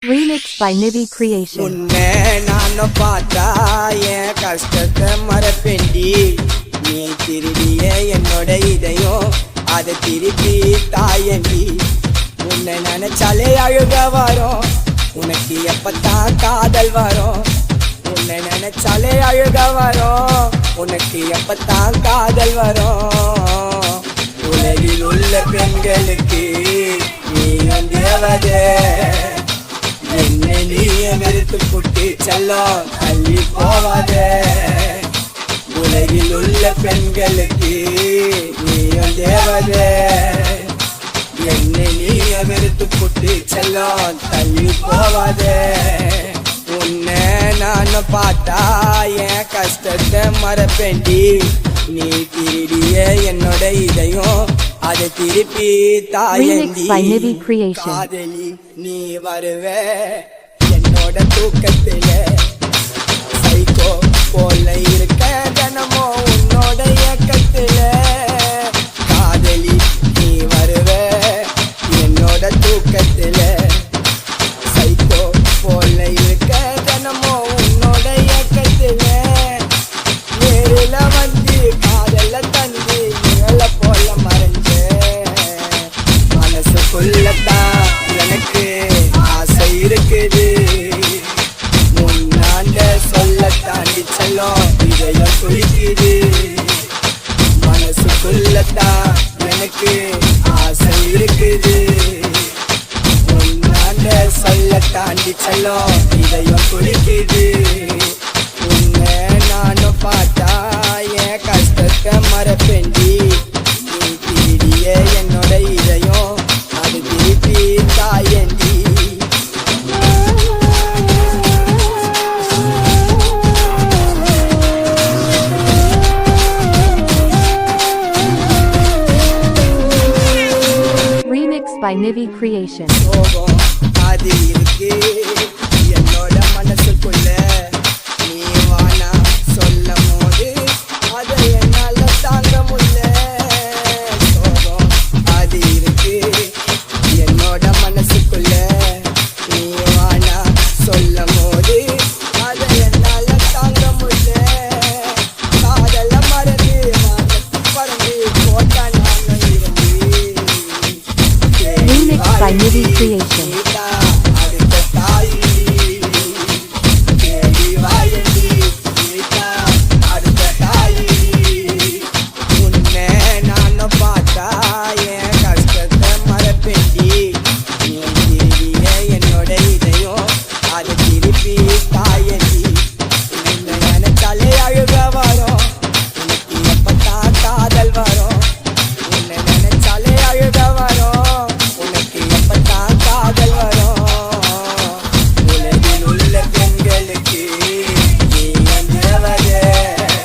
Remix by Nivi Creation. உன்னை நானும் பார்த்தா என் கஷ்டத்தை மறப்பேண்டி. நீ திருடிய என்னோட இதயம் அதை திருப்பி தாயண்டி. உன்னை நினைச்சாலே அழுக வரும், உனக்கு எப்பத்தான் காதல் வரும். உன்னை நினைச்சாலே அழுக வரும், உனக்கு எப்பத்தான் காதல் வரும். உலகில் உள்ள பெண்களுக்கு நீ தேவதே, என்னை நீயே வெறுத்து புட்டு செல்லம் தள்ளி போவாதே. உலகில் உள்ள பெண்களுக்கு நீயும் தேவதே, என்னை நீயே வெறுத்து புட்டு செல்லம் தள்ளி போவாதே. உன்னை நானும் பார்த்தா என் கஷ்டத்தை மறப்பேண்டி. நீ திருடிய என்னோட இதயம் அதை திருப்பி தாயண்டி. காதலி நீ வருவே என்னோட தூக்கத்தில, சைக்கோ போல இருக்க தினமும் உன்னோட இயக்கத்தில. காதலி நீ வருவே என்னோட தூக்கத்தில, சைக்கோ போல இருக்க தினமும் உன்னோட இயக்கத்தில. நேரில் வந்து காதல தந்து நிழல போல மறைஞ்ச மனசுக்குள்ளதான் எனக்கு ஆசை இருக்குது. முன்னாண்ட சொல்ல தாண்டி செல்லும் இதயம் குளிக்குது. மனசுக்குள்ளதான் எனக்கு ஆசை இருக்குது. முன்னாண்ட சொல்ல தாண்டி செல்லும் இதயம் குளிக்குது. உன்னை நானும் பார்த்தா என் கஷ்டத்தை மறப்பேண்டி. நீ திருடிய என்னோட இதயம் அது திருப்பி தாயண்டி. Remix by Nivi Creation. சோகம் அது இருக்கு என்னோட மனசுக்குள்ள, நீ வானா சொல்லும் போது அதை என்னால தாங்க முடியல. சோகம் அது இருக்கு என்னோட மனசுக்குள்ள, நீ வானா சொல்லும் போது அதை என்னால தாங்க முடியல. காதல மறந்து பறந்து போட்டா நானும் இருந்து. Remix by Nivi Creation.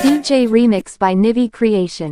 DJ Remix by Nivi Creation.